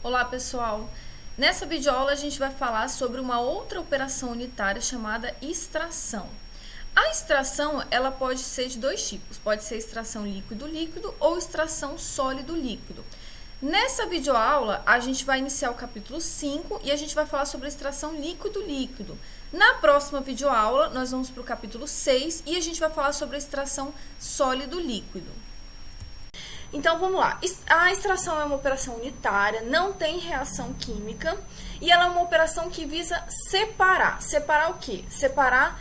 Olá pessoal, nessa videoaula a gente vai falar sobre uma outra operação unitária chamada extração. A extração ela pode ser de dois tipos, pode ser extração líquido-líquido ou extração sólido-líquido. Nessa videoaula a gente vai iniciar o capítulo 5 e a gente vai falar sobre a extração líquido-líquido. Na próxima videoaula nós vamos para o capítulo 6 e a gente vai falar sobre a extração sólido-líquido. Então, vamos lá. A extração é uma operação unitária, não tem reação química e ela é uma operação que visa separar. Separar o quê? Separar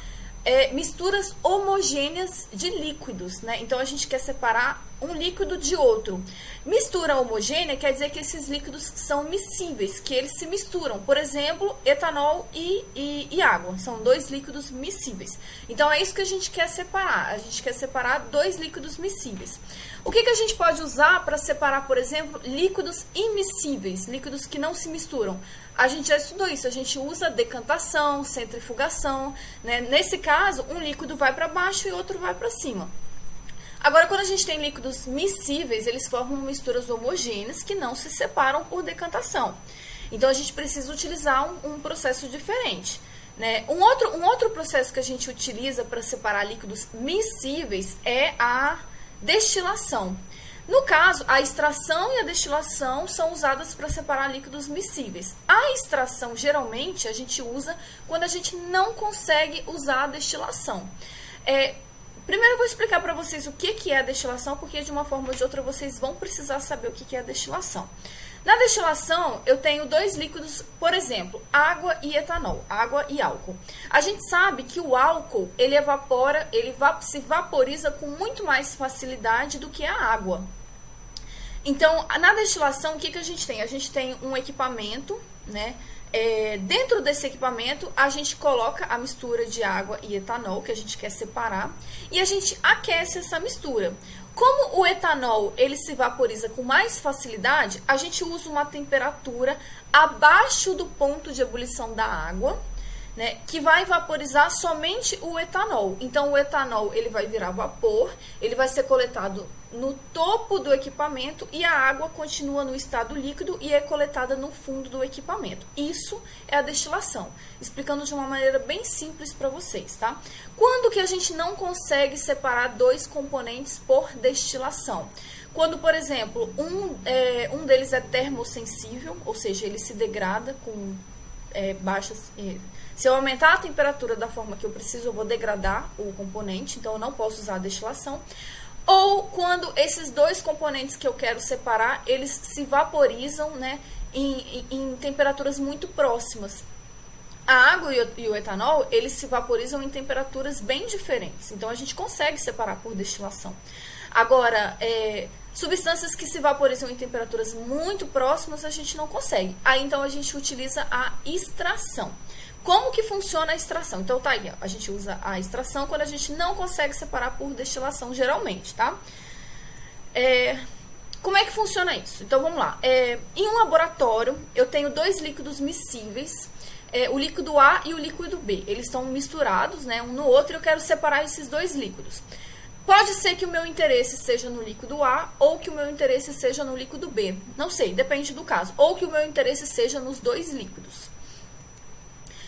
misturas homogêneas de líquidos, né? Então, a gente quer separar um líquido de outro. Mistura homogênea quer dizer que esses líquidos são miscíveis, que eles se misturam. Por exemplo, etanol e água. São dois líquidos miscíveis. Então, é isso que a gente quer separar. A gente quer separar dois líquidos miscíveis. O que a gente pode usar para separar, por exemplo, líquidos imiscíveis, líquidos que não se misturam? A gente já estudou isso, a gente usa decantação, centrifugação, né? Nesse caso, um líquido vai para baixo e outro vai para cima. Agora, quando a gente tem líquidos miscíveis, eles formam misturas homogêneas que não se separam por decantação. Então, a gente precisa utilizar um processo diferente, né? Um outro processo que a gente utiliza para separar líquidos miscíveis é a destilação. No caso, a extração e a destilação são usadas para separar líquidos miscíveis. A extração, geralmente, a gente usa quando a gente não consegue usar a destilação. Primeiro eu vou explicar para vocês o que é a destilação, porque de uma forma ou de outra vocês vão precisar saber o que é a destilação. Na destilação, eu tenho dois líquidos, por exemplo, água e etanol, água e álcool. A gente sabe que o álcool, ele evapora, se vaporiza com muito mais facilidade do que a água. Então, na destilação, o que a gente tem? A gente tem um equipamento, né? Dentro desse equipamento, a gente coloca a mistura de água e etanol, que a gente quer separar, e a gente aquece essa mistura. Como o etanol ele se vaporiza com mais facilidade, a gente usa uma temperatura abaixo do ponto de ebulição da água, né, que vai vaporizar somente o etanol. Então, o etanol ele vai virar vapor, ele vai ser coletado no topo do equipamento e a água continua no estado líquido e é coletada no fundo do equipamento. Isso é a destilação, explicando de uma maneira bem simples para vocês, tá? Quando que a gente não consegue separar dois componentes por destilação? Quando, por exemplo, um deles é termossensível, ou seja, ele se degrada com baixas... Se eu aumentar a temperatura da forma que eu preciso, eu vou degradar o componente, então eu não posso usar a destilação. Ou quando esses dois componentes que eu quero separar, eles se vaporizam, né, em temperaturas muito próximas. A água e o etanol, eles se vaporizam em temperaturas bem diferentes. Então, a gente consegue separar por destilação. Agora, substâncias que se vaporizam em temperaturas muito próximas, a gente não consegue. Aí, então, a gente utiliza a extração. Como que funciona a extração? Então, tá aí, ó, a gente usa a extração quando a gente não consegue separar por destilação, geralmente, tá? Como é que funciona isso? Então, vamos lá. Em um laboratório, eu tenho dois líquidos miscíveis, o líquido A e o líquido B. Eles estão misturados, né, um no outro, e eu quero separar esses dois líquidos. Pode ser que o meu interesse seja no líquido A ou que o meu interesse seja no líquido B. Não sei, depende do caso. Ou que o meu interesse seja nos dois líquidos.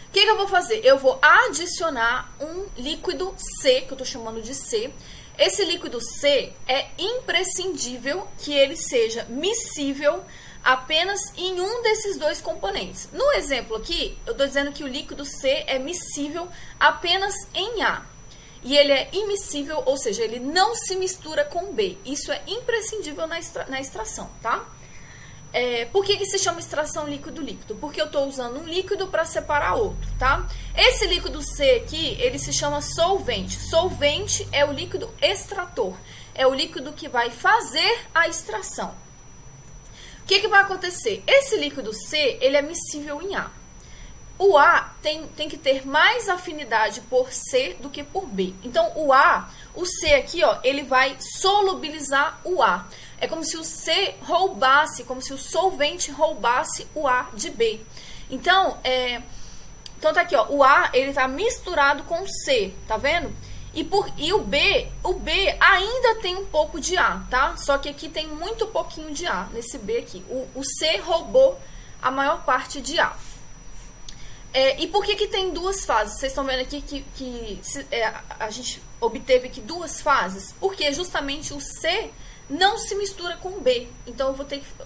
O que eu vou fazer? Eu vou adicionar um líquido C, que eu estou chamando de C. Esse líquido C é imprescindível que ele seja miscível apenas em um desses dois componentes. No exemplo aqui, eu estou dizendo que o líquido C é miscível apenas em A. E ele é immiscível, ou seja, ele não se mistura com B. Isso é imprescindível na extração, tá? Por que se chama extração líquido-líquido? Porque eu estou usando um líquido para separar outro, tá? Esse líquido C aqui, ele se chama solvente. Solvente é o líquido extrator. É o líquido que vai fazer a extração. O que vai acontecer? Esse líquido C, ele é miscível em A. O A tem que ter mais afinidade por C do que por B. Então, o C aqui, ó, ele vai solubilizar o A. É como se o C roubasse, como se o solvente roubasse o A de B. Então, tá aqui, ó, o A, ele tá misturado com o C, tá vendo? E o B ainda tem um pouco de A, tá? Só que aqui tem muito pouquinho de A, nesse B aqui. O C roubou a maior parte de A. E por que tem duas fases? Vocês estão vendo aqui que a gente obteve aqui duas fases? Porque justamente o C não se mistura com o B. Então,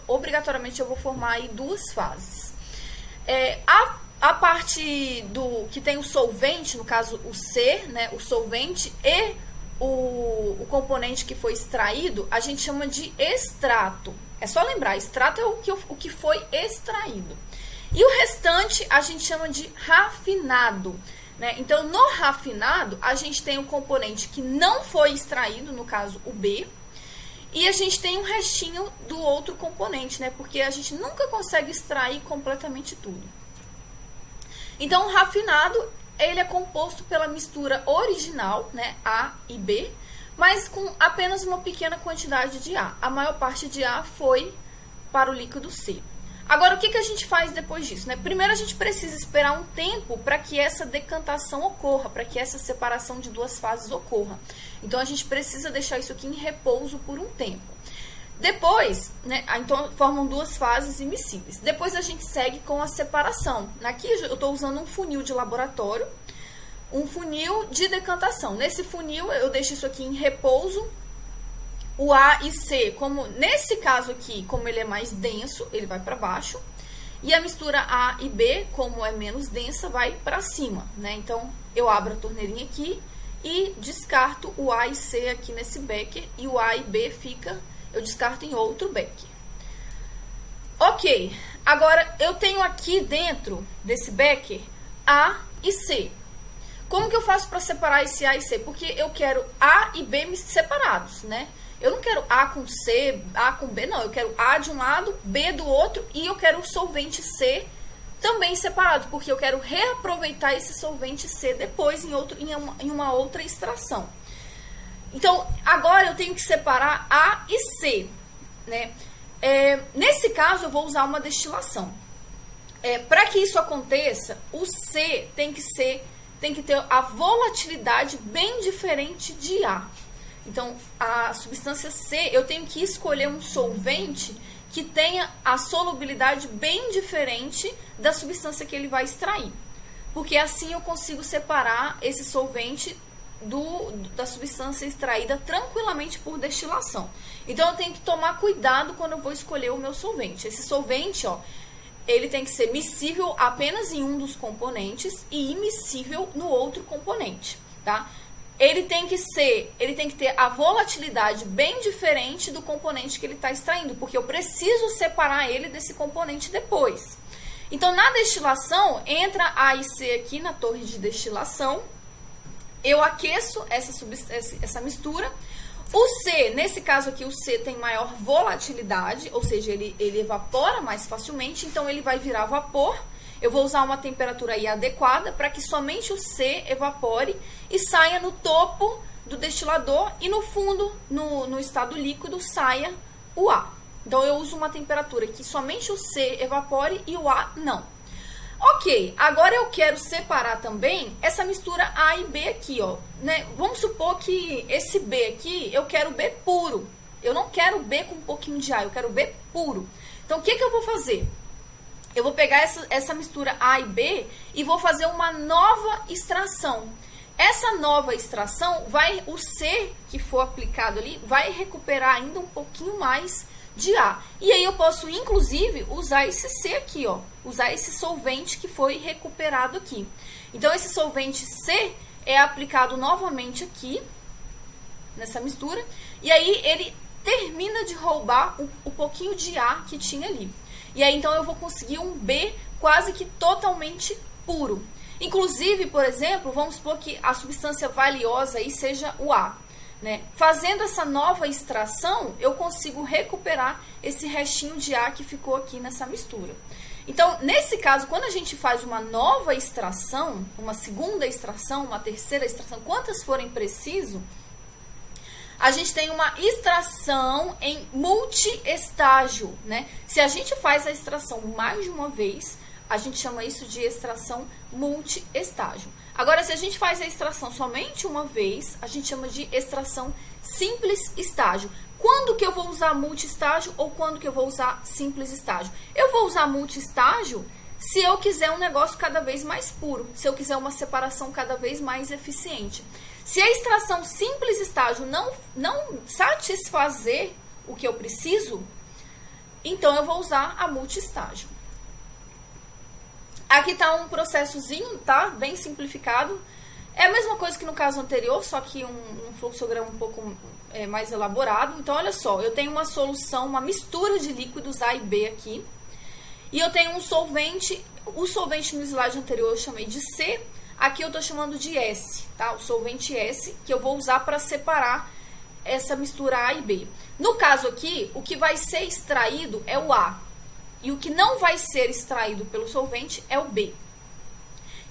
obrigatoriamente, eu vou formar aí duas fases. A parte que tem o solvente, no caso o C, né, o solvente e o componente que foi extraído, a gente chama de extrato. É só lembrar, extrato é o que foi extraído. E o restante a gente chama de rafinado, né? Então, no rafinado, a gente tem o componente que não foi extraído, no caso o B, e a gente tem um restinho do outro componente, né? Porque a gente nunca consegue extrair completamente tudo. Então, o rafinado, ele é composto pela mistura original, né, A e B, mas com apenas uma pequena quantidade de A. A maior parte de A foi para o líquido C. Agora, o que a gente faz depois disso, né? Primeiro, a gente precisa esperar um tempo para que essa decantação ocorra, para que essa separação de duas fases ocorra. Então, a gente precisa deixar isso aqui em repouso por um tempo. Depois, né, então formam duas fases immiscíveis. Depois a gente segue com a separação. Aqui eu estou usando um funil de laboratório, um funil de decantação. Nesse funil eu deixo isso aqui em repouso. O A e C, como nesse caso aqui, como ele é mais denso, ele vai para baixo. E a mistura A e B, como é menos densa, vai para cima, né? Então eu abro a torneirinha aqui e descarto o A e C aqui nesse becker. E o A e B eu descarto em outro becker. Ok, agora eu tenho aqui dentro desse becker A e C. Como que eu faço para separar esse A e C? Porque eu quero A e B separados, né? Eu não quero A com C, A com B, não. Eu quero A de um lado, B do outro e eu quero o solvente C também separado, porque eu quero reaproveitar esse solvente C depois em uma outra extração. Então, agora eu tenho que separar A e C, né? Nesse caso, eu vou usar uma destilação. Para que isso aconteça, o C tem que ter a volatilidade bem diferente de A. Então, a substância C, eu tenho que escolher um solvente que tenha a solubilidade bem diferente da substância que ele vai extrair. Porque assim eu consigo separar esse solvente da substância extraída tranquilamente por destilação. Então, eu tenho que tomar cuidado quando eu vou escolher o meu solvente. Esse solvente, ó, ele tem que ser miscível apenas em um dos componentes e immiscível no outro componente, tá? Ele tem que ter a volatilidade bem diferente do componente que ele está extraindo, porque eu preciso separar ele desse componente depois. Então, na destilação, entra A e C aqui na torre de destilação. Eu aqueço essa mistura. O C, nesse caso aqui, o C tem maior volatilidade, ou seja, ele evapora mais facilmente, então ele vai virar vapor. Eu vou usar uma temperatura aí adequada para que somente o C evapore e saia no topo do destilador e no fundo, no estado líquido, saia o A. Então, eu uso uma temperatura que somente o C evapore e o A não. Ok, agora eu quero separar também essa mistura A e B aqui, ó, né? Vamos supor que esse B aqui, eu quero B puro. Eu não quero B com um pouquinho de A, eu quero B puro. Então, o que eu vou fazer? Eu vou pegar essa mistura A e B e vou fazer uma nova extração. Essa nova extração, o C que for aplicado ali, vai recuperar ainda um pouquinho mais de A. E aí eu posso, inclusive, usar esse C aqui, ó. Usar esse solvente que foi recuperado aqui. Então, esse solvente C é aplicado novamente aqui, nessa mistura. E aí, ele termina de roubar o pouquinho de A que tinha ali. E aí, então, eu vou conseguir um B quase que totalmente puro. Inclusive, por exemplo, vamos supor que a substância valiosa aí seja o A, né? Fazendo essa nova extração, eu consigo recuperar esse restinho de A que ficou aqui nessa mistura. Então, nesse caso, quando a gente faz uma nova extração, uma segunda extração, uma terceira extração, quantas forem preciso, a gente tem uma extração em multiestágio, né? Se a gente faz a extração mais de uma vez, a gente chama isso de extração multiestágio. Agora, se a gente faz a extração somente uma vez, a gente chama de extração simples estágio. Quando que eu vou usar multiestágio ou quando que eu vou usar simples estágio? Eu vou usar multiestágio se eu quiser um negócio cada vez mais puro, se eu quiser uma separação cada vez mais eficiente. Se a extração simples estágio não satisfazer o que eu preciso, então eu vou usar a multiestágio. Aqui está um processozinho, tá? Bem simplificado. É a mesma coisa que no caso anterior, só que um fluxograma um pouco mais elaborado. Então, olha só, eu tenho uma solução, uma mistura de líquidos A e B aqui. E eu tenho um solvente, o solvente no slide anterior eu chamei de C, aqui eu estou chamando de S, tá? O solvente S, que eu vou usar para separar essa mistura A e B. No caso aqui, o que vai ser extraído é o A, e o que não vai ser extraído pelo solvente é o B.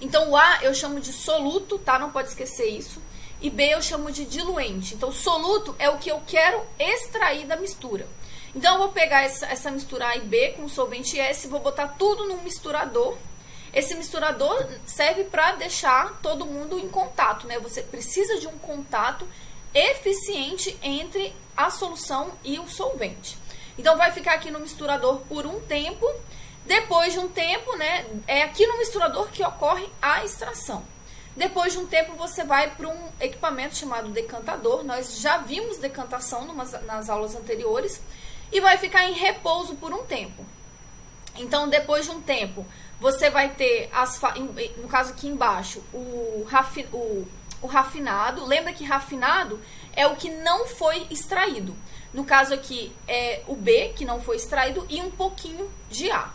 Então, o A eu chamo de soluto, tá? Não pode esquecer isso. E B eu chamo de diluente. Então, soluto é o que eu quero extrair da mistura. Então, eu vou pegar essa mistura A e B com o solvente S, vou botar tudo num misturador. Esse misturador serve para deixar todo mundo em contato, né? Você precisa de um contato eficiente entre a solução e o solvente. Então, vai ficar aqui no misturador por um tempo. Depois de um tempo, né? É aqui no misturador que ocorre a extração. Depois de um tempo, você vai para um equipamento chamado decantador. Nós já vimos decantação nas aulas anteriores. E vai ficar em repouso por um tempo. Então, depois de um tempo, você vai ter, no caso aqui embaixo, o rafinado. Lembra que rafinado é o que não foi extraído. No caso aqui, é o B, que não foi extraído, e um pouquinho de A.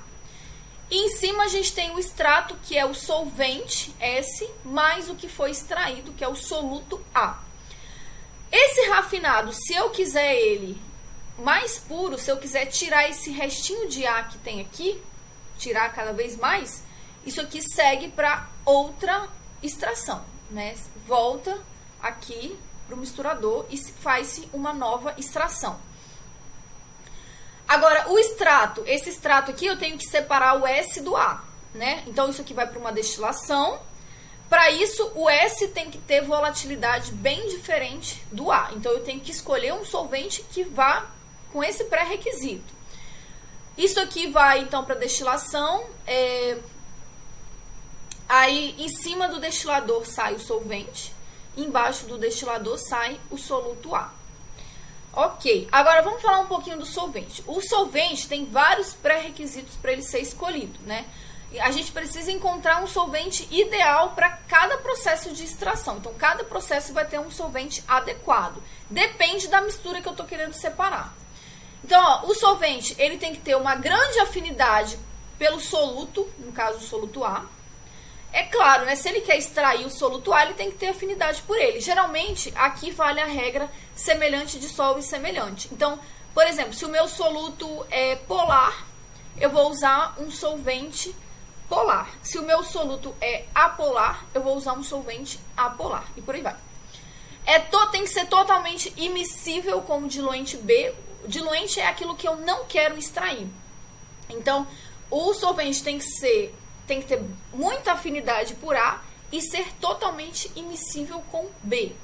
E em cima a gente tem o extrato, que é o solvente S, mais o que foi extraído, que é o soluto A. Esse rafinado, se eu quiser ele mais puro, se eu quiser tirar esse restinho de A que tem aqui, tirar cada vez mais, isso aqui segue para outra extração, né? Volta aqui para o misturador e faz-se uma nova extração. Agora, o extrato, esse extrato aqui eu tenho que separar o S do A, né? Então, isso aqui vai para uma destilação. Para isso, o S tem que ter volatilidade bem diferente do A. Então, eu tenho que escolher um solvente que vá com esse pré-requisito. Isso aqui vai, então, para destilação. Aí, em cima do destilador sai o solvente. Embaixo do destilador sai o soluto A. Ok, agora vamos falar um pouquinho do solvente. O solvente tem vários pré-requisitos para ele ser escolhido, né? A gente precisa encontrar um solvente ideal para cada processo de extração. Então, cada processo vai ter um solvente adequado. Depende da mistura que eu estou querendo separar. Então, ó, o solvente, ele tem que ter uma grande afinidade pelo soluto, no caso, o soluto A. É claro, né? Se ele quer extrair o soluto A, ele tem que ter afinidade por ele. Geralmente, aqui vale a regra semelhante dissolve semelhante. Então, por exemplo, se o meu soluto é polar, eu vou usar um solvente polar. Se o meu soluto é apolar, eu vou usar um solvente apolar. E por aí vai. Tem que ser totalmente immiscível com o diluente B. O diluente é aquilo que eu não quero extrair. Então, o solvente tem que ter muita afinidade por A e ser totalmente immiscível com B.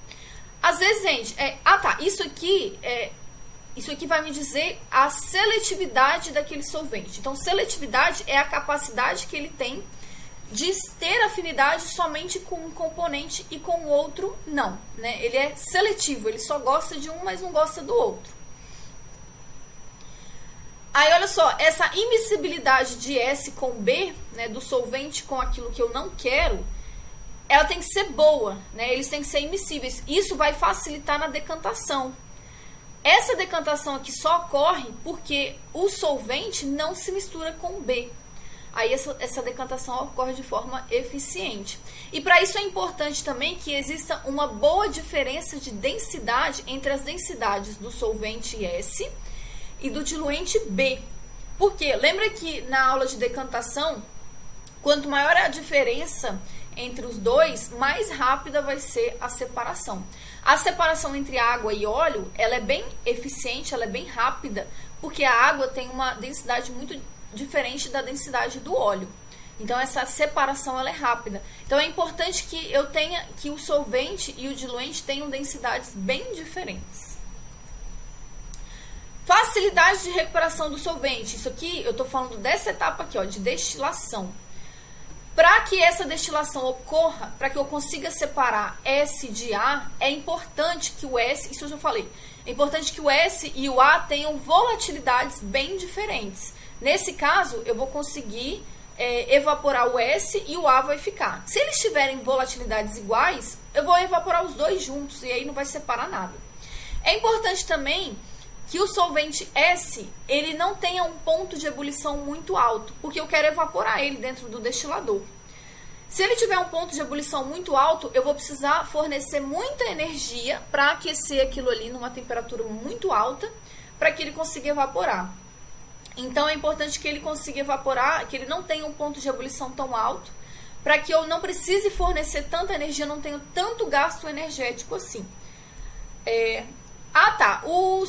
Às vezes, gente, isso aqui vai me dizer a seletividade daquele solvente. Então, seletividade é a capacidade que ele tem de ter afinidade somente com um componente e com o outro não, né? Ele é seletivo, ele só gosta de um, mas não gosta do outro. Aí, olha só, essa immiscibilidade de S com B, né, do solvente com aquilo que eu não quero, ela tem que ser boa, né? Eles têm que ser immiscíveis. Isso vai facilitar na decantação. Essa decantação aqui só ocorre porque o solvente não se mistura com o B. Aí essa decantação ocorre de forma eficiente. E para isso é importante também que exista uma boa diferença de densidade entre as densidades do solvente S e do diluente B. Por quê? Lembra que na aula de decantação, quanto maior é a diferença entre os dois, mais rápida vai ser a separação. A separação entre água e óleo, ela é bem eficiente, ela é bem rápida, porque a água tem uma densidade muito diferente da densidade do óleo. Então essa separação ela é rápida. Então é importante que eu tenha que o solvente e o diluente tenham densidades bem diferentes. Facilidade de recuperação do solvente. Isso aqui eu estou falando dessa etapa aqui, ó, de destilação. Para que essa destilação ocorra, para que eu consiga separar S de A, é importante que o S, isso eu já falei, é importante que o S e o A tenham volatilidades bem diferentes. Nesse caso, eu vou conseguir evaporar o S e o A vai ficar. Se eles tiverem volatilidades iguais, eu vou evaporar os dois juntos e aí não vai separar nada. É importante também que o solvente S, ele não tenha um ponto de ebulição muito alto, porque eu quero evaporar ele dentro do destilador. Se ele tiver um ponto de ebulição muito alto, eu vou precisar fornecer muita energia para aquecer aquilo ali numa temperatura muito alta, para que ele consiga evaporar. Então é importante que ele consiga evaporar, que ele não tenha um ponto de ebulição tão alto, para que eu não precise fornecer tanta energia, não tenha tanto gasto energético assim. O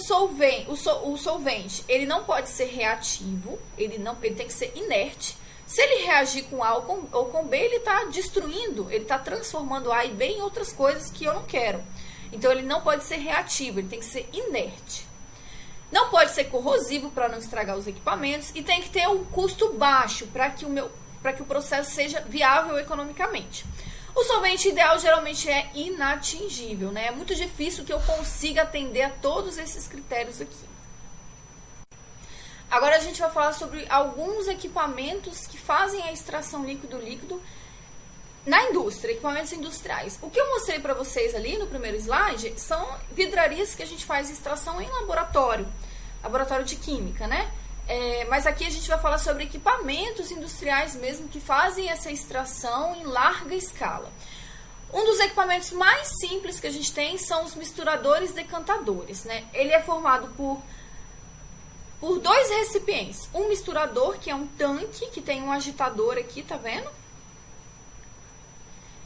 solvente, ele não pode ser reativo, ele tem que ser inerte. Se ele reagir com A ou com B, ele está destruindo, ele está transformando A e B em outras coisas que eu não quero. Então ele não pode ser reativo, ele tem que ser inerte. Não pode ser corrosivo para não estragar os equipamentos e tem que ter um custo baixo para que o processo seja viável economicamente. O solvente ideal geralmente é inatingível, né? É muito difícil que eu consiga atender a todos esses critérios aqui. Agora a gente vai falar sobre alguns equipamentos que fazem a extração líquido-líquido na indústria, equipamentos industriais. O que eu mostrei para vocês ali no primeiro slide são vidrarias que a gente faz extração em laboratório de química, né? Mas aqui a gente vai falar sobre equipamentos industriais mesmo que fazem essa extração em larga escala. Um dos equipamentos mais simples que a gente tem são os misturadores decantadores, né? Ele é formado por dois recipientes. Um misturador, que é um tanque, que tem um agitador aqui, tá vendo?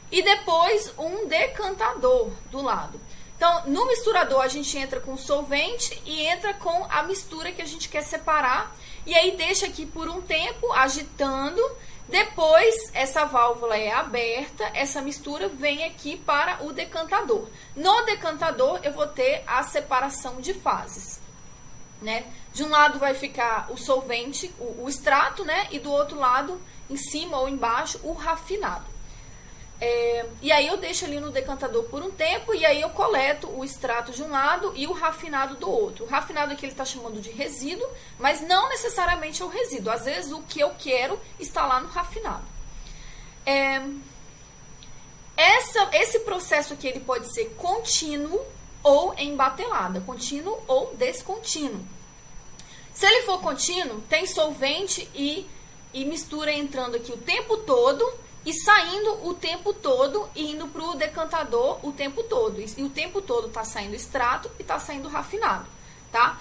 E depois um decantador do lado. Então, no misturador a gente entra com o solvente e entra com a mistura que a gente quer separar. E aí deixa aqui por um tempo, agitando. Depois, essa válvula é aberta, essa mistura vem aqui para o decantador. No decantador, eu vou ter a separação de fases, né? De um lado vai ficar o solvente, o extrato, né? E do outro lado, em cima ou embaixo, o rafinado. E aí eu deixo ali no decantador por um tempo e aí eu coleto o extrato de um lado e o rafinado do outro. O rafinado aqui ele está chamando de resíduo, mas não necessariamente é o resíduo. Às vezes o que eu quero está lá no rafinado. Esse processo aqui ele pode ser contínuo ou em batelada, contínuo ou descontínuo. Se ele for contínuo, tem solvente e mistura entrando aqui o tempo todo e saindo o tempo todo e indo para o decantador o tempo todo. E o tempo todo está saindo extrato e está saindo rafinado, tá?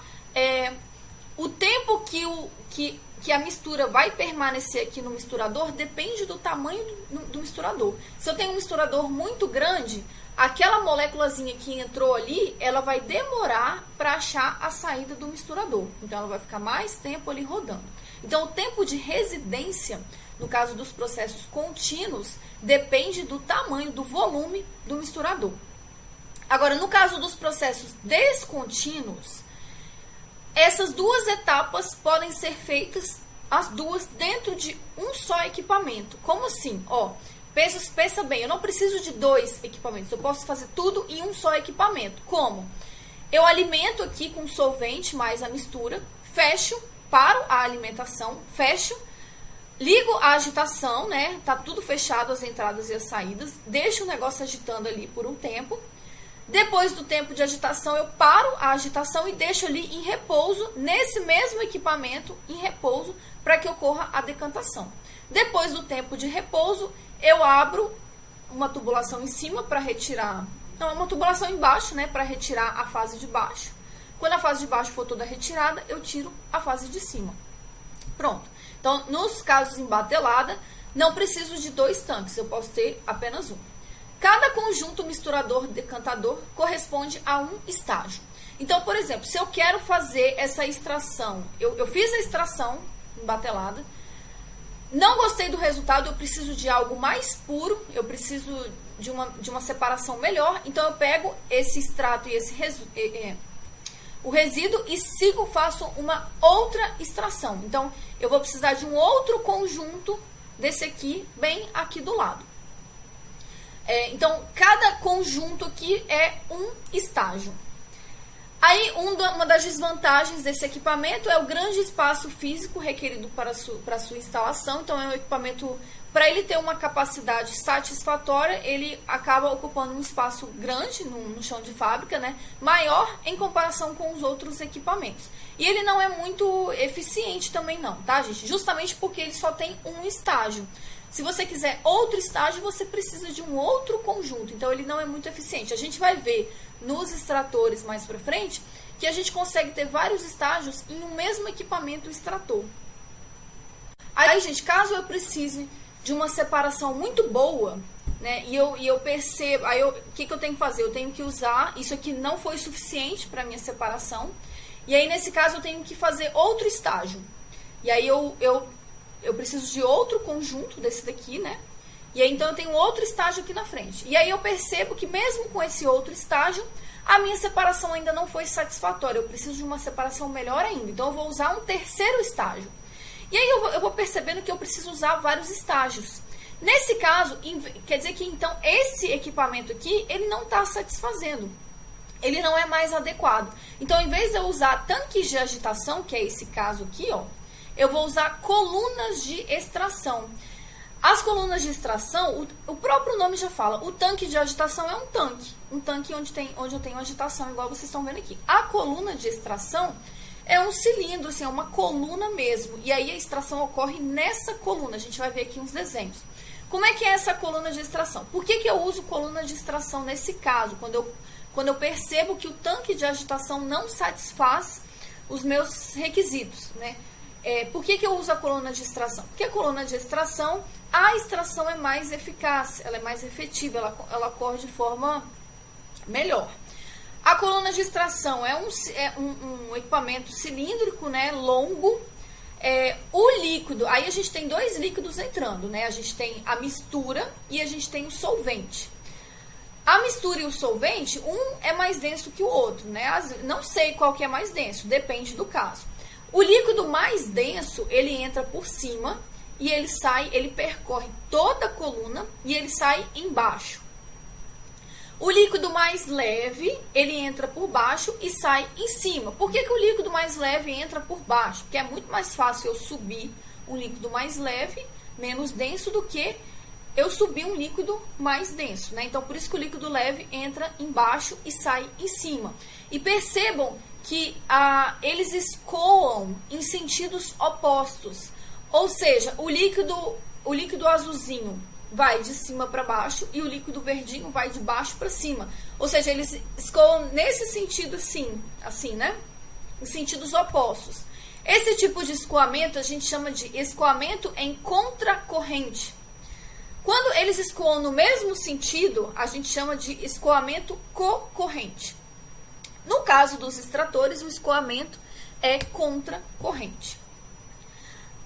O tempo que a mistura vai permanecer aqui no misturador depende do tamanho do misturador. Se eu tenho um misturador muito grande, aquela moléculazinha que entrou ali, ela vai demorar para achar a saída do misturador. Então, ela vai ficar mais tempo ali rodando. Então, o tempo de residência, no caso dos processos contínuos, depende do tamanho, do volume do misturador. Agora, no caso dos processos descontínuos, essas duas etapas podem ser feitas, as duas, dentro de um só equipamento. Como assim? Pensa bem, eu não preciso de dois equipamentos, eu posso fazer tudo em um só equipamento. Como? Eu alimento aqui com solvente mais a mistura, fecho, paro a alimentação, fecho, ligo a agitação, né? Tá tudo fechado, as entradas e as saídas, deixo o negócio agitando ali por um tempo. Depois do tempo de agitação, eu paro a agitação e deixo ali em repouso, nesse mesmo equipamento, em repouso, para que ocorra a decantação. Depois do tempo de repouso, eu abro uma tubulação em cima para retirar, não, uma tubulação embaixo, né, para retirar a fase de baixo. Quando a fase de baixo for toda retirada, eu tiro a fase de cima. Pronto. Então, nos casos em batelada, não preciso de dois tanques, eu posso ter apenas um. Cada conjunto misturador-decantador corresponde a um estágio. Então, por exemplo, se eu quero fazer essa extração, eu fiz a extração em batelada, Não gostei do resultado, eu preciso de algo mais puro, eu preciso de uma separação melhor, então eu pego esse extrato e o resíduo e faço uma outra extração. Então, eu vou precisar de um outro conjunto desse aqui, bem aqui do lado. Então, cada conjunto aqui é um estágio. Aí, uma das desvantagens desse equipamento é o grande espaço físico requerido para sua instalação. Então, é um equipamento, para ele ter uma capacidade satisfatória, ele acaba ocupando um espaço grande no chão de fábrica, né? Maior em comparação com os outros equipamentos. E ele não é muito eficiente também não, tá, gente? Justamente porque ele só tem um estágio. Se você quiser outro estágio, você precisa de um outro conjunto. Então, ele não é muito eficiente. A gente vai ver nos extratores mais para frente que a gente consegue ter vários estágios em um mesmo equipamento extrator. Aí, gente, caso eu precise de uma separação muito boa, né, e eu percebo, aí o que eu tenho que fazer? Eu tenho que usar, isso aqui não foi suficiente para minha separação, e aí nesse caso eu tenho que fazer outro estágio. E aí eu preciso de outro conjunto desse daqui, né? E aí, então, eu tenho outro estágio aqui na frente. E aí, eu percebo que mesmo com esse outro estágio, a minha separação ainda não foi satisfatória. Eu preciso de uma separação melhor ainda. Então, eu vou usar um terceiro estágio. E aí, eu vou percebendo que eu preciso usar vários estágios. Nesse caso, quer dizer que, então, esse equipamento aqui, ele não está satisfazendo. Ele não é mais adequado. Então, em vez de eu usar tanques de agitação, que é esse caso aqui, ó, eu vou usar colunas de extração. As colunas de extração, o próprio nome já fala, o tanque de agitação é um tanque onde eu tenho agitação, igual vocês estão vendo aqui. A coluna de extração é um cilindro, assim, é uma coluna mesmo, e aí a extração ocorre nessa coluna, a gente vai ver aqui uns desenhos. Como é que é essa coluna de extração? Por que eu uso coluna de extração nesse caso, quando eu percebo que o tanque de agitação não satisfaz os meus requisitos, né? Por que eu uso a coluna de extração? Porque a coluna de extração, a extração é mais eficaz, ela é mais efetiva, ela ocorre de forma melhor. A coluna de extração é um equipamento cilíndrico, né, longo. O líquido, aí a gente tem dois líquidos entrando, né? A gente tem a mistura e a gente tem o solvente. A mistura e o solvente, um é mais denso que o outro, né? Não sei qual que é mais denso, depende do caso. O líquido mais denso, ele entra por cima e ele percorre toda a coluna e ele sai embaixo. O líquido mais leve, ele entra por baixo e sai em cima. Por que o líquido mais leve entra por baixo? Porque é muito mais fácil eu subir um líquido mais leve, menos denso, do que eu subir um líquido mais denso, né? Então, por isso que o líquido leve entra embaixo e sai em cima. E percebam que eles escoam em sentidos opostos. Ou seja, o líquido azulzinho vai de cima para baixo e o líquido verdinho vai de baixo para cima. Ou seja, eles escoam nesse sentido assim, né? Em sentidos opostos. Esse tipo de escoamento a gente chama de escoamento em contracorrente. Quando eles escoam no mesmo sentido, a gente chama de escoamento cocorrente. No caso dos extratores, o escoamento é contracorrente.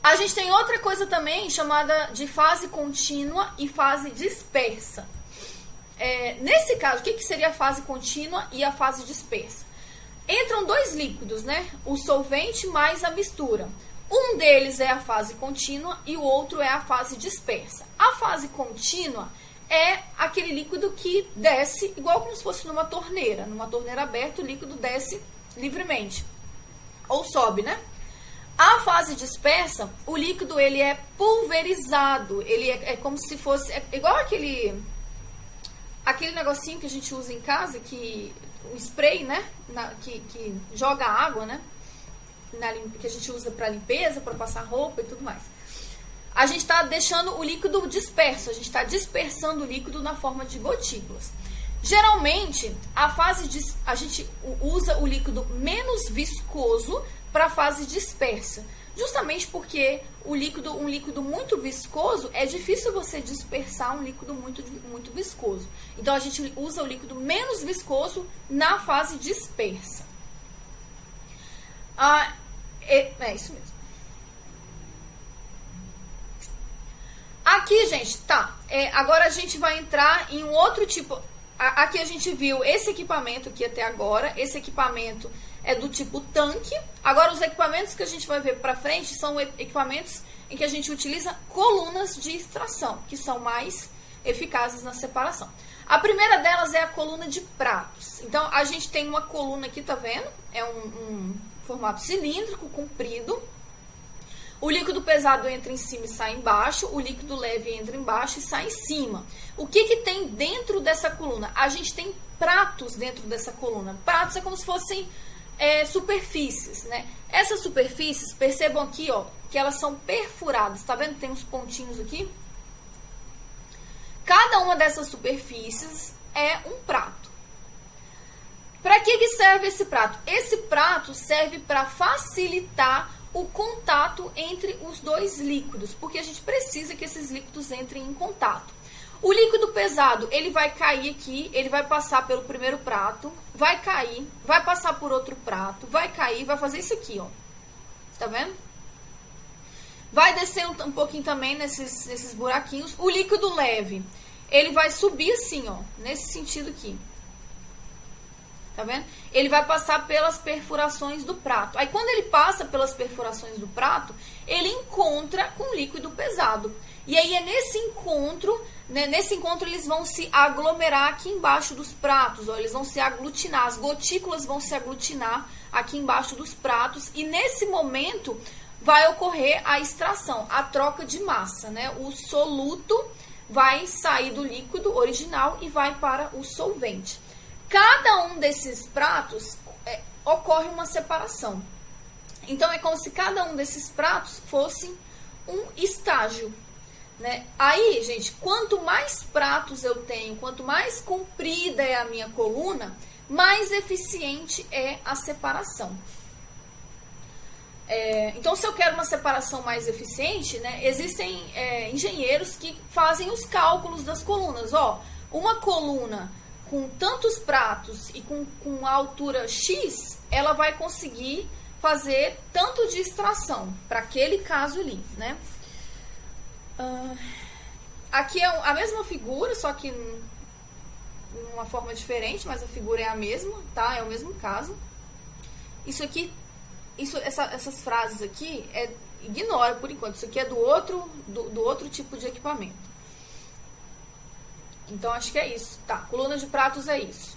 A gente tem outra coisa também chamada de fase contínua e fase dispersa. Nesse caso, o que seria a fase contínua e a fase dispersa? Entram dois líquidos, né? O solvente mais a mistura. Um deles é a fase contínua e o outro é a fase dispersa. A fase contínua é aquele líquido que desce, igual como se fosse numa torneira. Numa torneira aberta, o líquido desce livremente. Ou sobe, né? A fase dispersa, o líquido ele é pulverizado. Ele é como se fosse... igual aquele negocinho que a gente usa em casa, o spray, né? Que joga água, né? Que a gente usa para limpeza, para passar roupa e tudo mais. A gente está deixando o líquido disperso, a gente está dispersando o líquido na forma de gotículas. Geralmente, a gente usa o líquido menos viscoso para a fase dispersa, justamente porque um líquido muito viscoso, é difícil você dispersar um líquido muito, muito viscoso. Então, a gente usa o líquido menos viscoso na fase dispersa. É isso mesmo. Aqui, gente, tá. Agora a gente vai entrar em um outro tipo. Aqui a gente viu esse equipamento aqui até agora. Esse equipamento é do tipo tanque. Agora, os equipamentos que a gente vai ver pra frente são equipamentos em que a gente utiliza colunas de extração, que são mais eficazes na separação. A primeira delas é a coluna de pratos. Então, a gente tem uma coluna aqui, tá vendo? É um formato cilíndrico, comprido. O líquido pesado entra em cima e sai embaixo. O líquido leve entra embaixo e sai em cima. O que que tem dentro dessa coluna? A gente tem pratos dentro dessa coluna. Pratos é como se fossem superfícies, né? Essas superfícies, percebam aqui, ó, que elas são perfuradas. Tá vendo? Tem uns pontinhos aqui. Cada uma dessas superfícies é um prato. Para que serve esse prato? Esse prato serve para facilitar o contato entre os dois líquidos, porque a gente precisa que esses líquidos entrem em contato. O líquido pesado, ele vai cair aqui, ele vai passar pelo primeiro prato, vai cair, vai passar por outro prato, vai cair, vai fazer isso aqui, ó. Tá vendo? Vai descer um pouquinho também nesses buraquinhos. O líquido leve, ele vai subir assim, ó, nesse sentido aqui. Tá vendo? Ele vai passar pelas perfurações do prato. Aí, quando ele passa pelas perfurações do prato, ele encontra com o líquido pesado. E aí, é nesse encontro, né, eles vão se aglomerar aqui embaixo dos pratos, ó, eles vão se aglutinar, as gotículas vão se aglutinar aqui embaixo dos pratos. E nesse momento, vai ocorrer a extração, a troca de massa, né? O soluto vai sair do líquido original e vai para o solvente. Cada um desses pratos ocorre uma separação. Então, é como se cada um desses pratos fosse um estágio, né? Aí, gente, quanto mais pratos eu tenho, quanto mais comprida é a minha coluna, mais eficiente é a separação. Então, se eu quero uma separação mais eficiente, né, existem engenheiros que fazem os cálculos das colunas. Ó, uma coluna com tantos pratos e com a altura X, ela vai conseguir fazer tanto de extração para aquele caso ali, né? Aqui é a mesma figura, só que de uma forma diferente, mas a figura é a mesma, tá? É o mesmo caso. Isso aqui, essas frases aqui, ignora por enquanto. Isso aqui é do outro tipo de equipamento. Então, acho que é isso, tá? Coluna de pratos é isso.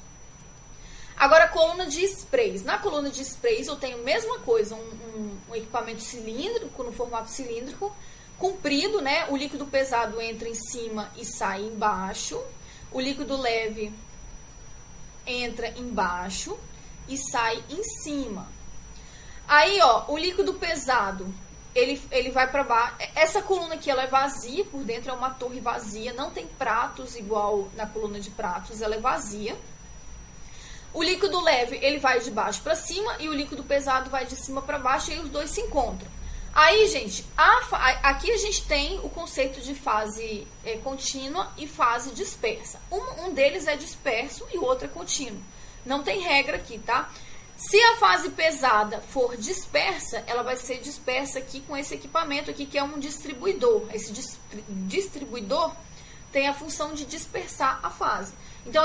Agora, coluna de sprays. Na coluna de sprays, eu tenho a mesma coisa, um equipamento cilíndrico, no formato cilíndrico, comprido, né? O líquido pesado entra em cima e sai embaixo. O líquido leve entra embaixo e sai em cima. Aí, ó, o líquido pesado, ele vai para baixo. Essa coluna aqui, ela é vazia, por dentro é uma torre vazia, não tem pratos igual na coluna de pratos, ela é vazia. O líquido leve, ele vai de baixo para cima e o líquido pesado vai de cima para baixo e os dois se encontram. Aí, gente, aqui a gente tem o conceito de fase contínua e fase dispersa. Um deles é disperso e o outro é contínuo. Não tem regra aqui, tá? Se a fase pesada for dispersa, ela vai ser dispersa aqui com esse equipamento aqui, que é um distribuidor. Esse distribuidor tem a função de dispersar a fase. Então,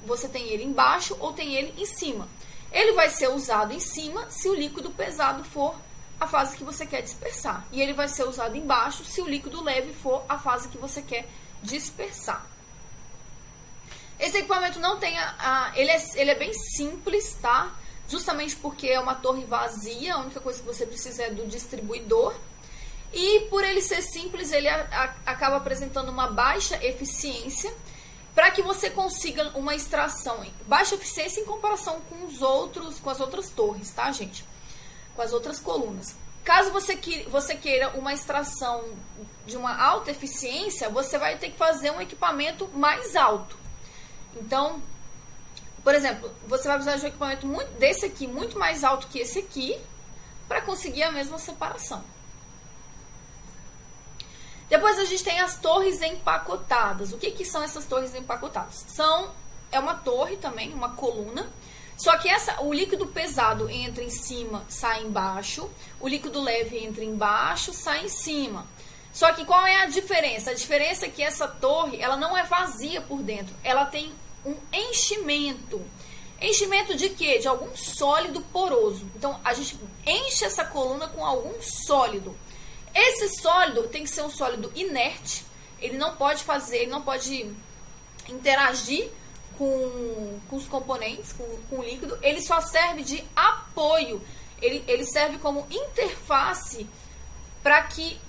você tem ele embaixo ou tem ele em cima. Ele vai ser usado em cima se o líquido pesado for a fase que você quer dispersar. E ele vai ser usado embaixo se o líquido leve for a fase que você quer dispersar. Esse equipamento não tem ele é bem simples, tá? Justamente porque é uma torre vazia, a única coisa que você precisa é do distribuidor. E por ele ser simples, ele acaba apresentando uma baixa eficiência para que você consiga uma extração. Baixa eficiência em comparação com as outras torres, tá, gente? Com as outras colunas. Caso você queira uma extração de uma alta eficiência, você vai ter que fazer um equipamento mais alto. Então, por exemplo, você vai precisar de um equipamento desse aqui, muito mais alto que esse aqui, para conseguir a mesma separação. Depois a gente tem as torres empacotadas. O que são essas torres empacotadas? É uma torre também, uma coluna. Só que o líquido pesado entra em cima, sai embaixo. O líquido leve entra embaixo, sai em cima. Só que qual é a diferença? A diferença é que essa torre, ela não é vazia por dentro. Ela tem um enchimento. Enchimento de quê? De algum sólido poroso. Então, a gente enche essa coluna com algum sólido. Esse sólido tem que ser um sólido inerte. Ele não pode interagir com os componentes, com o líquido. Ele só serve de apoio. Ele serve como interface para que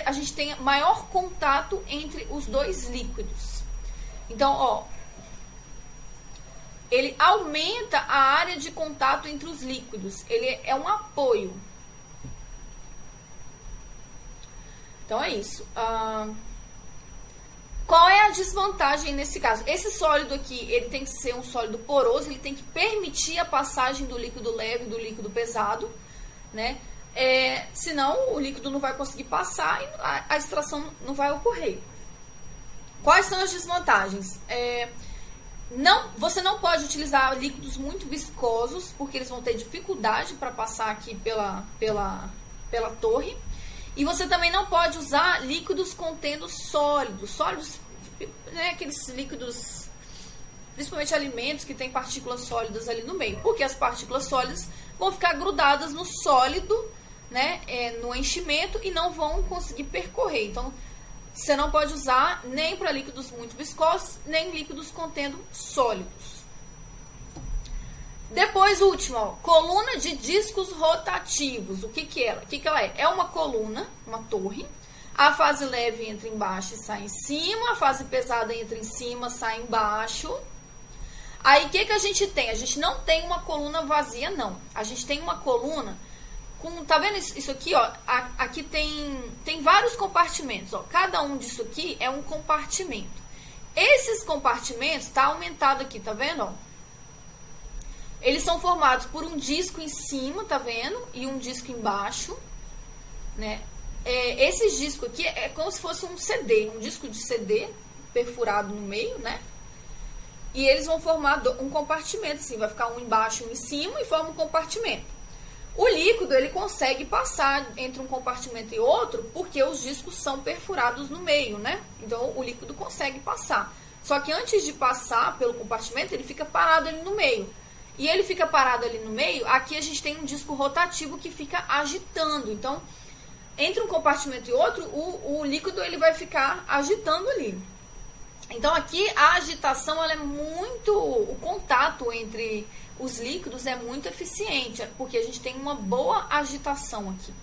a gente tenha maior contato entre os dois líquidos. Então, ó, ele aumenta a área de contato entre os líquidos. Ele é um apoio. Então, é isso. Qual é a desvantagem nesse caso? Esse sólido aqui, ele tem que ser um sólido poroso, ele tem que permitir a passagem do líquido leve e do líquido pesado, né? Senão o líquido não vai conseguir passar e a extração não vai ocorrer. Quais são as desvantagens? Você não pode utilizar líquidos muito viscosos, porque eles vão ter dificuldade para passar aqui pela torre. E você também não pode usar líquidos contendo sólidos. Sólidos, né, aqueles líquidos, principalmente alimentos que tem partículas sólidas ali no meio. Porque as partículas sólidas vão ficar grudadas no sólido, né, no enchimento, e não vão conseguir percorrer. Então, você não pode usar nem para líquidos muito viscosos, nem líquidos contendo sólidos. Depois, último, ó, coluna de discos rotativos. O que ela é? É uma coluna, uma torre. A fase leve entra embaixo e sai em cima. A fase pesada entra em cima, sai embaixo. Aí, o que a gente tem? A gente não tem uma coluna vazia, não. A gente tem uma coluna com... Tá vendo isso aqui, ó? Aqui tem vários compartimentos, ó. Cada um disso aqui é um compartimento. Esses compartimentos, tá aumentado aqui, tá vendo, ó? Eles são formados por um disco em cima, tá vendo? E um disco embaixo, né? Esse disco aqui é como se fosse um CD, um disco de CD perfurado no meio, né? E eles vão formar um compartimento, assim, vai ficar um embaixo e um em cima e forma um compartimento. O líquido, ele consegue passar entre um compartimento e outro porque os discos são perfurados no meio, né? Então, o líquido consegue passar. Só que antes de passar pelo compartimento, ele fica parado ali no meio. E ele fica parado ali no meio, aqui a gente tem um disco rotativo que fica agitando. Então, entre um compartimento e outro, o líquido ele vai ficar agitando ali. Então, aqui a agitação, ela é muito... O contato entre os líquidos é muito eficiente, porque a gente tem uma boa agitação aqui.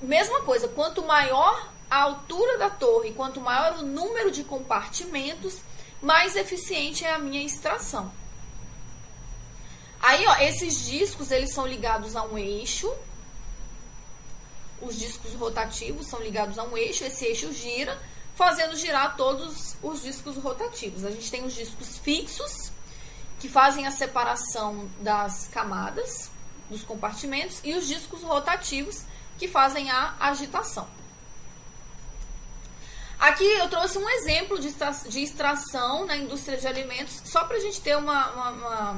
Mesma coisa, quanto maior a altura da torre, quanto maior o número de compartimentos, mais eficiente é a minha extração. Aí, ó, esses discos, eles são ligados a um eixo. Os discos rotativos são ligados a um eixo. Esse eixo gira, fazendo girar todos os discos rotativos. A gente tem os discos fixos, que fazem a separação das camadas, dos compartimentos. E os discos rotativos, que fazem a agitação. Aqui eu trouxe um exemplo de extração na indústria de alimentos, só para a gente ter uma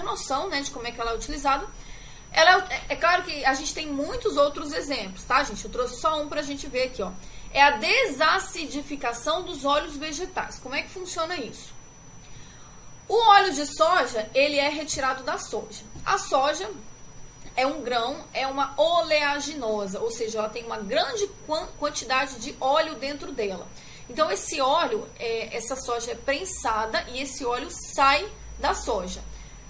noção, né, de como é que ela é utilizada. É claro que a gente tem muitos outros exemplos, tá, gente? Eu trouxe só um para a gente ver aqui, ó. É a desacidificação dos óleos vegetais. Como é que funciona isso? O óleo de soja, ele é retirado da soja. A soja é um grão, é uma oleaginosa, ou seja, ela tem uma grande quantidade de óleo dentro dela. Então, esse óleo, essa soja é prensada e esse óleo sai da soja.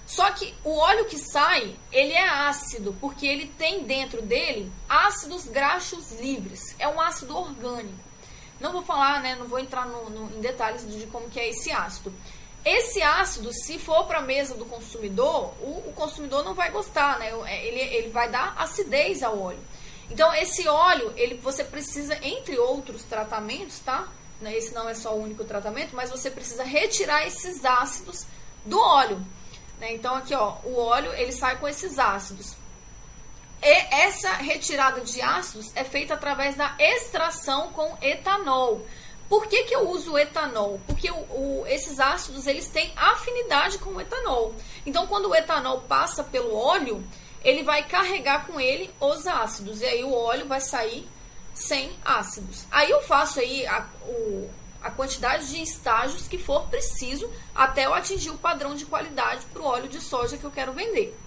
Só que o óleo que sai, ele é ácido, porque ele tem dentro dele ácidos graxos livres. É um ácido orgânico. Não vou falar, né, não vou entrar em detalhes de como que é esse ácido. Esse ácido, se for para a mesa do consumidor, o consumidor não vai gostar, né? Ele vai dar acidez ao óleo. Então, esse óleo, você precisa, entre outros tratamentos, tá? Esse não é só o único tratamento, mas você precisa retirar esses ácidos do óleo, né? Então, aqui, ó, o óleo, ele sai com esses ácidos. E essa retirada de ácidos é feita através da extração com etanol. Por que eu uso o etanol? Porque esses ácidos, eles têm afinidade com o etanol. Então, quando o etanol passa pelo óleo, ele vai carregar com ele os ácidos. E aí o óleo vai sair sem ácidos. Aí eu faço aí a quantidade de estágios que for preciso até eu atingir o padrão de qualidade para o óleo de soja que eu quero vender.